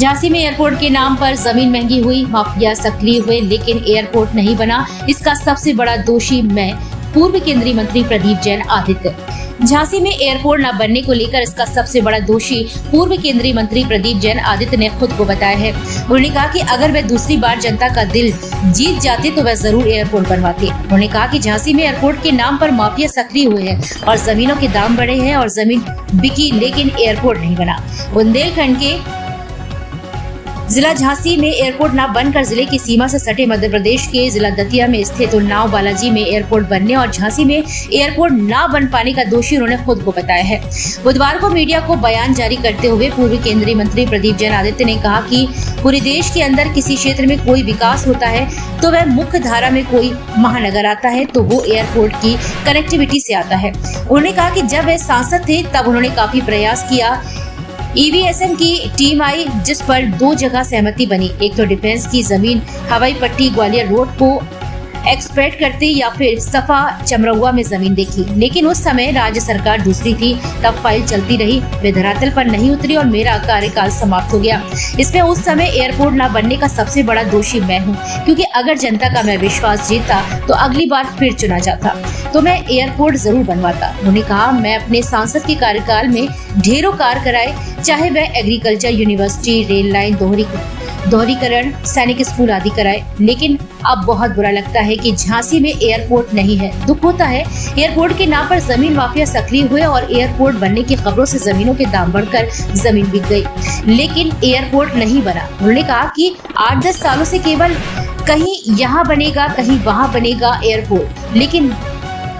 झांसी में एयरपोर्ट के नाम पर जमीन महंगी हुई, माफिया सक्रिय हुए, लेकिन एयरपोर्ट नहीं बना। इसका सबसे बड़ा दोषी मैं पूर्व केंद्रीय मंत्री प्रदीप जैन आदित्य। झांसी में एयरपोर्ट न बनने को लेकर इसका सबसे बड़ा दोषी पूर्व केंद्रीय मंत्री प्रदीप जैन आदित्य ने खुद को बताया है। उन्होंने कहा कि अगर वह दूसरी बार जनता का दिल जीत जाते तो वह जरूर एयरपोर्ट बनवाते। उन्होंने कहा कि झांसी में एयरपोर्ट के नाम पर माफिया सक्रिय हुए हैं और जमीनों के दाम बढ़े हैं और जमीन बिकी, लेकिन एयरपोर्ट नहीं बना। बुंदेलखंड के जिला झांसी में एयरपोर्ट न बनकर जिले की सीमा से सटे मध्य प्रदेश के जिला दतिया में स्थित उन्नाव बालाजी में एयरपोर्ट बनने और झांसी में एयरपोर्ट न बन पाने का दोषी उन्होंने खुद को बताया है। बुधवार को मीडिया को बयान जारी करते हुए पूर्व केंद्रीय मंत्री प्रदीप जैन आदित्य ने कहा कि पूरे देश के अंदर किसी क्षेत्र में कोई विकास होता है तो वह मुख्य धारा में कोई महानगर आता है तो वो एयरपोर्ट की कनेक्टिविटी से आता है। उन्होंने कहा कि जब वे सांसद थे तब उन्होंने काफी प्रयास किया। EVSM की टीम आई जिस पर 2 जगह सहमति बनी, एक तो डिफेंस की जमीन हवाई पट्टी ग्वालियर रोड को एक्सपेक्ट करते या फिर सफा चमरौआ में जमीन देखी, लेकिन उस समय राज्य सरकार दूसरी थी। तब फाइल चलती रही, वे धरातल पर नहीं उतरी और मेरा कार्यकाल समाप्त हो गया। इसमें उस समय एयरपोर्ट न बनने का सबसे बड़ा दोषी मैं हूं, क्योंकि अगर जनता का मैं विश्वास जीतता तो अगली बार फिर चुना जाता तो मैं एयरपोर्ट जरूर बनवाता। उन्होंने कहा मैं अपने सांसद के कार्यकाल में ढेरों कार्य कराए, चाहे वह एग्रीकल्चर यूनिवर्सिटी, रेल लाइन दोहरीकरण, सैनिक स्कूल आदि कराए, लेकिन अब बहुत बुरा लगता है कि झांसी में एयरपोर्ट नहीं है। दुख होता है एयरपोर्ट के नाम पर जमीन माफिया सक्रिय हुए और एयरपोर्ट बनने की खबरों से जमीनों के दाम बढ़कर जमीन बिक गई, लेकिन एयरपोर्ट नहीं बना। उन्होंने कहा कि 8-10 सालों से केवल कहीं यहाँ बनेगा कहीं वहाँ बनेगा एयरपोर्ट, लेकिन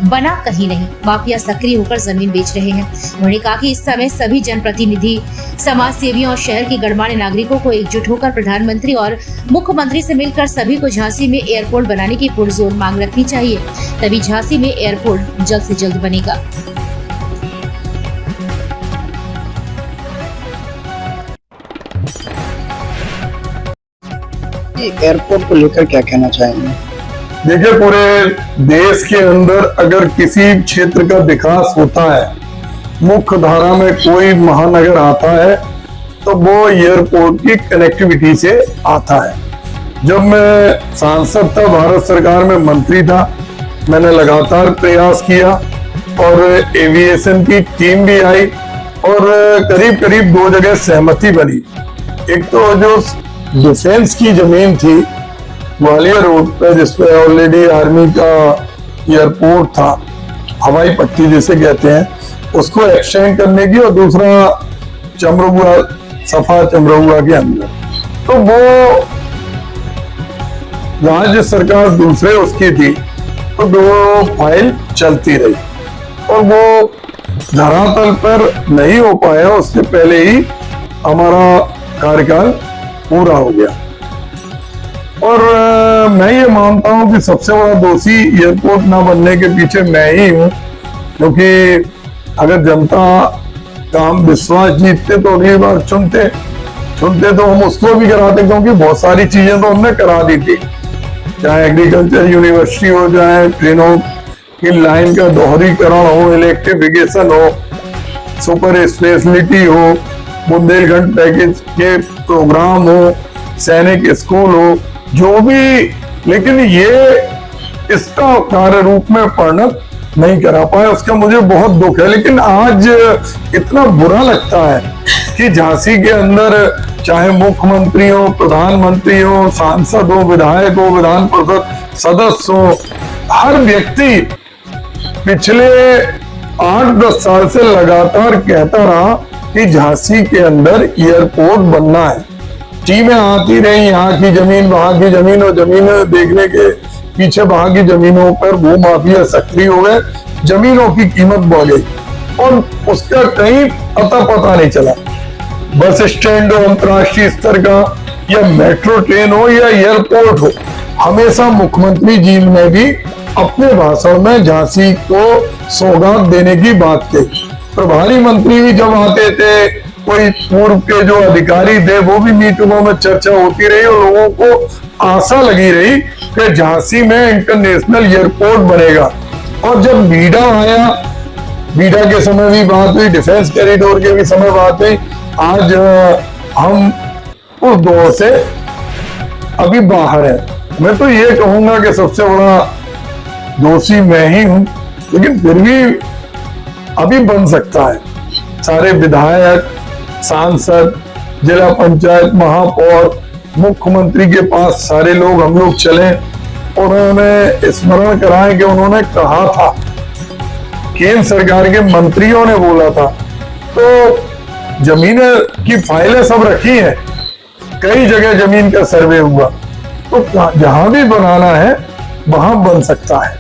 बना कहीं नहीं। माफिया सक्रिय होकर जमीन बेच रहे हैं। उन्होंने कहा कि इस समय सभी जनप्रतिनिधि, समाज सेवियों और शहर के गणमान्य नागरिकों को एकजुट होकर प्रधानमंत्री और मुख्यमंत्री से मिलकर सभी को झांसी में एयरपोर्ट बनाने की पुरजोर मांग रखनी चाहिए, तभी झांसी में एयरपोर्ट जल्द से जल्द बनेगा। एयरपोर्ट को लेकर क्या कहना चाहेंगे? देखिए, पूरे देश के अंदर अगर किसी क्षेत्र का विकास होता है, मुख्य धारा में कोई महानगर आता है तो वो एयरपोर्ट की कनेक्टिविटी से आता है। जब मैं सांसद था, भारत सरकार में मंत्री था, मैंने लगातार प्रयास किया और एविएशन की टीम भी आई और करीब करीब 2 जगह सहमति बनी। एक तो जो डिफेंस की जमीन थी ग्वालियर रोड पे, जिसपे ऑलरेडी आर्मी का एयरपोर्ट था, हवाई पट्टी जिसे कहते हैं, उसको एक्सटेंड करने की, और दूसरा चमरौआ, सफा चमरौआ के अंदर, तो वो राज्य सरकार दूसरे उसकी थी, तो 2 फाइल चलती रही और वो धरातल पर नहीं हो पाया। उससे पहले ही हमारा कार्यकाल पूरा हो गया और मैं ये मानता हूं कि सबसे बड़ा दोषी एयरपोर्ट ना बनने के पीछे मैं ही हूं, क्योंकि अगर जनता का हम विश्वास जीतते तो अगली बार चुनते तो हम उसको भी कराते, क्योंकि बहुत सारी चीजें तो हमने करा दी थी, चाहे एग्रीकल्चर यूनिवर्सिटी हो, चाहे ट्रेनों की लाइन का दोहरीकरण हो, इलेक्ट्रिफिकेशन हो, सुपर स्पेशलिटी हो, बुंदेलखंड पैकेज के प्रोग्राम हो, सैनिक स्कूल हो, जो भी, लेकिन ये इसका कार्य रूप में परिणत नहीं करा पाया। उसका मुझे बहुत दुख है। लेकिन आज इतना बुरा लगता है कि झांसी के अंदर चाहे मुख्यमंत्री हो, प्रधानमंत्री हो, सांसद हो, विधायक हो, विधान परिषद सदस्य हो, हर व्यक्ति पिछले 8-10 साल से लगातार कहता रहा कि झांसी के अंदर एयरपोर्ट बनना है। टीमें आती रही, यहाँ की जमीन, वहां की जमीन, और जमीन देखने के पीछे वहां की जमीनों पर वो माफिया सक्रिय हो गए, जमीनों की कीमत बढ़ गई और उसका कहीं पता नहीं चला। बस स्टैंड हो अंतरराष्ट्रीय स्तर का, या मेट्रो ट्रेन हो, या एयरपोर्ट हो, हमेशा मुख्यमंत्री जी ने भी अपने भाषण में झांसी को सौगात देने की बात कही। प्रभारी मंत्री भी जब आते थे, कोई पूर्व के जो अधिकारी थे, वो भी मीटिंगों में चर्चा होती रही और लोगों को आशा लगी रही कि झांसी में इंटरनेशनल एयरपोर्ट बनेगा। और जब बीडा आया, बीडा के समय भी बात हुई, डिफेंस कॉरिडोर के भी समय बात हुई, आज हम उस दौर से अभी बाहर है। मैं तो ये कहूंगा कि सबसे बड़ा दोषी मैं ही हूं, लेकिन फिर भी अभी बन सकता है। सारे विधायक, सांसद, जिला पंचायत महापौर, मुख्यमंत्री के पास सारे लोग हम लोग चले और उन्होंने स्मरण कराएं कि उन्होंने कहा था, केंद्र सरकार के मंत्रियों ने बोला था। तो जमीन की फाइलें सब रखी हैं, कई जगह जमीन का सर्वे हुआ, तो जहां भी बनाना है वहां बन सकता है।